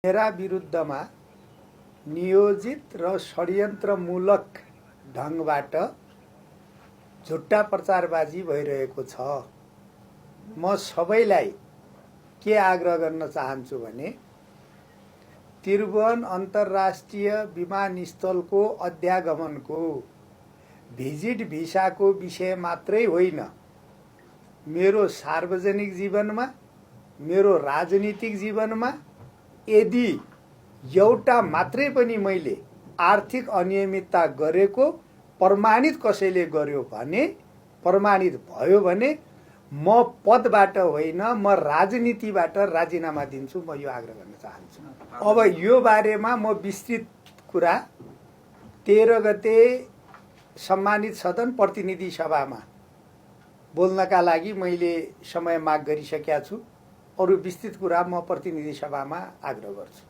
मेरा विरुद्धमा नियोजित र षड्यन्त्रमूलक ढंगबाट झुट्टा प्रचारबाजी भइरहेको छ। म सबैलाई के आग्रह गर्न चाहन्छु भने त्रिभुवन अन्तर्राष्ट्रिय विमानस्थलको अध्यागमनको भिजिट भिसाको विषय मात्रै होइन, मेरो सार्वजनिक जीवनमा, मेरो राजनीतिक जीवनमा यदि एउटा मात्रै पनि मैले आर्थिक अनियमितता गरेको प्रमाणित कसैले गर्यो भने, प्रमाणित भयो भने म पदबाट होइन, म राजनीतिबाट राजीनामा दिन्छु। म यो आग्रह गर्न चाहन्छु। अब यो बारेमा म विस्तृत कुरा 13 गते सम्मानित सदन प्रतिनिधि सभामा बोल्नका लागि मैले समय माग गरिसकेका छु। अरु विस्तृत कुरा म प्रतिनिधि सभामा आग्रह गर्छु।